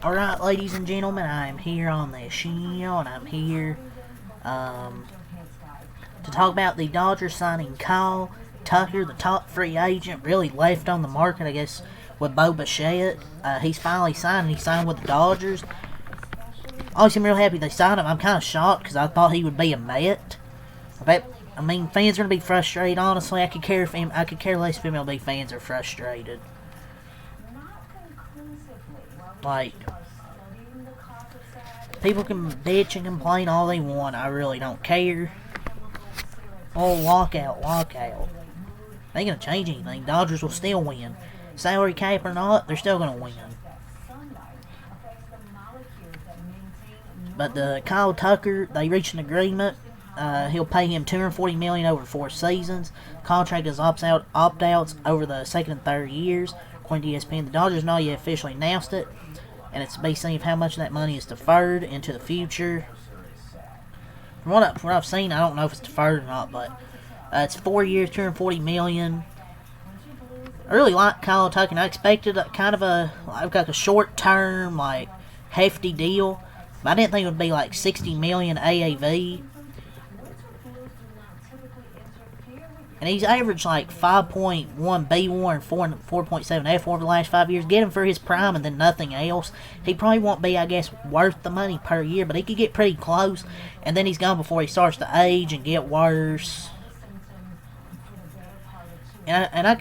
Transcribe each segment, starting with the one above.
Alright, ladies and gentlemen, I am here on this show, and I'm here to talk about the Dodgers signing Kyle Tucker, the top free agent, really left on the market, I guess, with Bo Bichette. He's finally signed, and he signed with the Dodgers. Obviously, I'm real happy they signed him. I'm kind of shocked, because I thought he would be a Met. I mean, fans are going to be frustrated, honestly. I could care less if MLB fans are frustrated. Like, people can bitch and complain all they want. I really don't care. Oh, lockout. They ain't gonna change anything. Dodgers will still win. Salary cap or not, they're still gonna win. But the Kyle Tucker, they reached an agreement. He'll pay him $240 million over 4 seasons. Contract is opt-outs over the second and third years. According to ESPN, the Dodgers not yet officially announced it, and it's to be seen if how much of that money is deferred into the future. From what I've seen, I don't know if it's deferred or not, but it's 4 years, $240 million. I really like Kyle Tucker, and I expected I've got a short-term, like, hefty deal, but I didn't think it would be like $60 million AAV. And he's averaged like 5.1 B1 and 4.7 F over the last 5 years. Get him for his prime and then nothing else. He probably won't be, I guess, worth the money per year, but he could get pretty close. And then he's gone before he starts to age and get worse. And I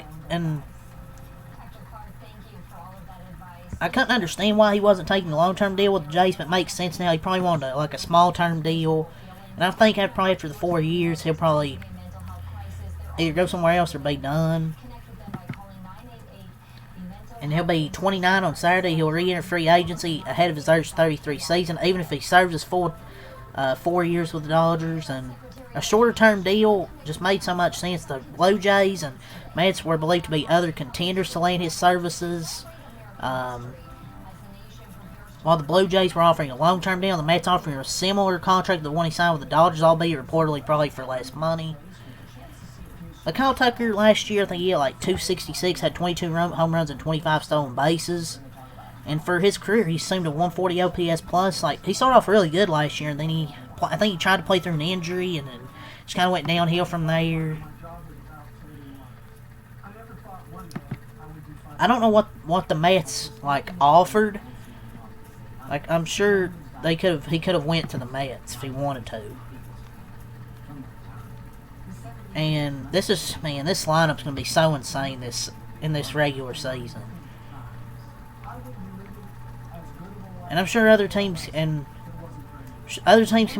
couldn't understand why he wasn't taking a long-term deal with the Jays, but it makes sense now. He probably wanted like a small-term probably after the 4 years, he'll probably either go somewhere else or be done. And he'll be 29 on Saturday. He'll re-enter free agency ahead of his age 33 season, even if he serves his full 4 years with the Dodgers. And a shorter-term deal just made so much sense. The Blue Jays and Mets were believed to be other contenders to land his services. While the Blue Jays were offering a long-term deal, the Mets offering a similar contract to the one he signed with the Dodgers, albeit reportedly probably for less money. But Kyle Tucker last year, I think he had like 266, had 22 home runs and 25 stolen bases. And for his career, he seemed to 140 OPS plus. Like, he started off really good last year, and then I think he tried to play through an injury, and then just kind of went downhill from there. I don't know what the Mets like offered. Like, I'm sure he could have went to the Mets if he wanted to. And this lineup's going to be so insane in this regular season. And I'm sure other teams can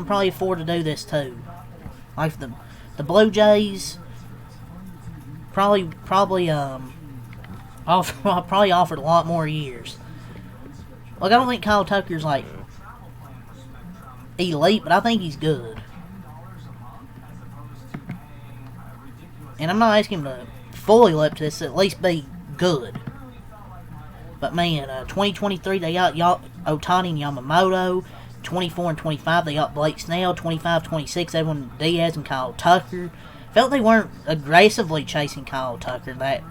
probably afford to do this too. Like the Blue Jays probably offered a lot more years. Like, I don't think Kyle Tucker's like elite, but I think he's good. And I'm not asking him to fully live up to this, at least be good. But man, 2023 they got Ohtani and Yamamoto. 24 and 25 they got Blake Snell. 25-26 Edwin Diaz and Kyle Tucker. Felt they weren't aggressively chasing Kyle Tucker that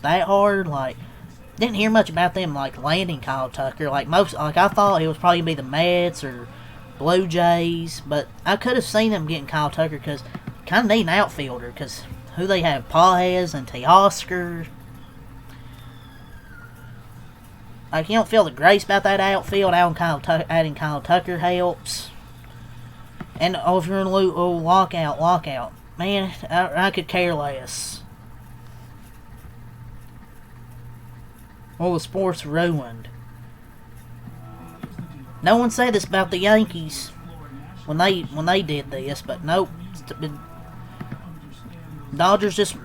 hard. Like, didn't hear much about them like landing Kyle Tucker. I thought it was probably gonna be the Mets or Blue Jays, but I could have seen them getting Kyle Tucker because kind of need an outfielder, because who they have, Pages and Teoscar. Like, you don't feel the grace about that outfield. Adding Kyle Tucker helps. And if you're in a lockout. Man, I could care less. Well, the sport's ruined. No one said this about the Yankees when they did this, but nope. Dodgers just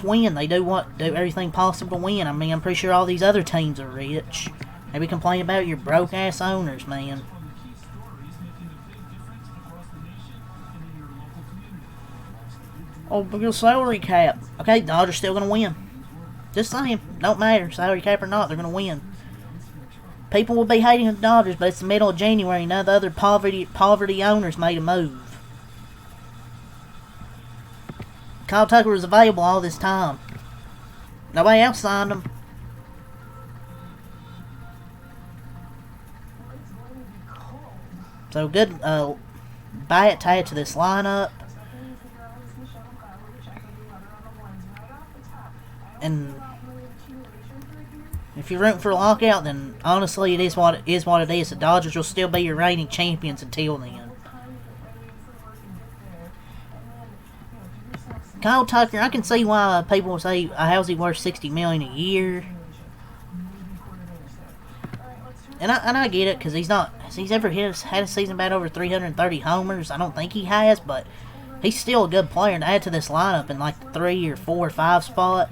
win. They do everything possible to win. I mean, I'm pretty sure all these other teams are rich. Maybe complain about your broke ass owners, man. Oh, because salary cap. Okay, Dodgers still gonna win. Just saying, don't matter, salary cap or not, they're gonna win. People will be hating the Dodgers, but it's the middle of January. None of the other poverty owners made a move. Kyle Tucker was available all this time. Nobody else signed him. So good bat to add to this lineup. And if you're rooting for a lockout, then honestly, it is what it is. The Dodgers will still be your reigning champions until then. Kyle Tucker, I can see why people will say, how's he worth $60 million a year? And I get it, because he's not, has he ever had a season bat over 330 homers? I don't think he has, but he's still a good player. And to add to this lineup in like the 3 or 4 or 5 spot,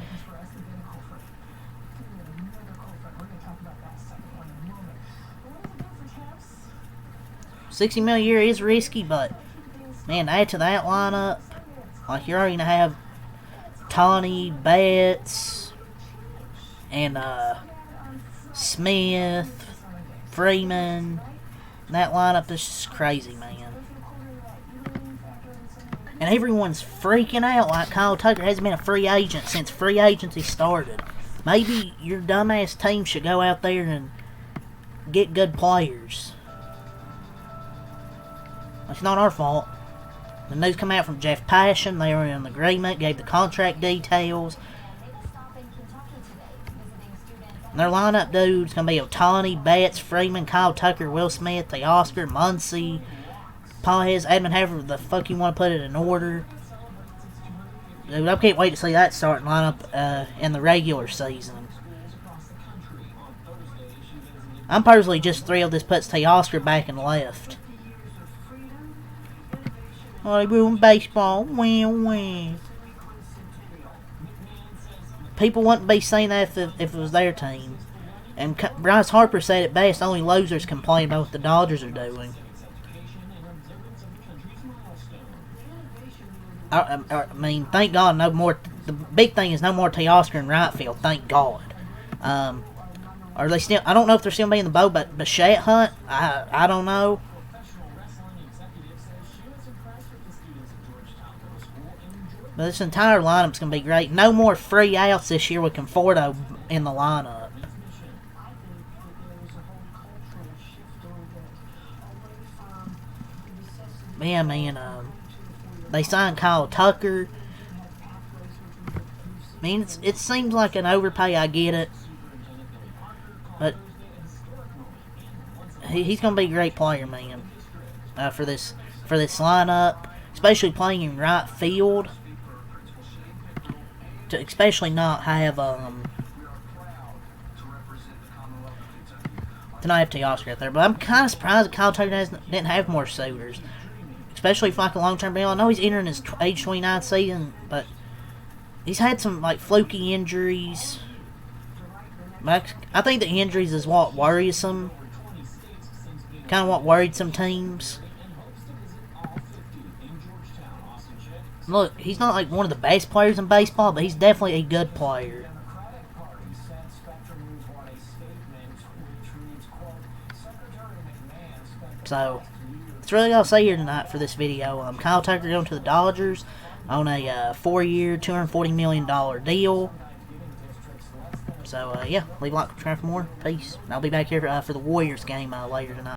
$60 million a year is risky, but man, add to that lineup, like you're already gonna have Tawny, Betts, and Smith, Freeman. That lineup is just crazy, man. And everyone's freaking out like Kyle Tucker hasn't been a free agent since free agency started. Maybe your dumbass team should go out there and get good players. It's not our fault. The news come out from Jeff Passan. They were in agreement, gave the contract details. And their lineup dudes going to be Ohtani, Betts, Freeman, Kyle Tucker, Will Smith, Teoscar, Muncy, Pages, Edmund, however the fuck you want to put it in order. Dude, I can't wait to see that starting lineup in the regular season. I'm personally just thrilled this puts Teoscar back in left. Hollywood baseball, win. People wouldn't be saying that if it was their team. And Bryce Harper said it best, only losers complain about what the Dodgers are doing. I mean, thank God no more. The big thing is no more Teoscar in right field, thank God. Are they still? I don't know if they're still being the boat, but Bichette Hunt, I don't know. But this entire lineup's going to be great. No more free outs this year with Conforto in the lineup. Yeah, man. They signed Kyle Tucker. I mean, it seems like an overpay. I get it. But he's going to be a great player, man. For this lineup. Especially playing in right field. To especially not have Teoscar out there, but I'm kind of surprised that Kyle Tucker didn't have more suitors, especially for like a long-term deal. I know he's entering his age 29 season, but he's had some like fluky injuries. I think the injuries is what worries him, kind of what worried some teams. Look, he's not like one of the best players in baseball, but he's definitely a good player. So, that's really all I'll say here tonight for this video. Kyle Tucker going to the Dodgers on a 4-year, $240 million deal. So, yeah, leave a like, subscribe for more. Peace. And I'll be back here for the Warriors game later tonight.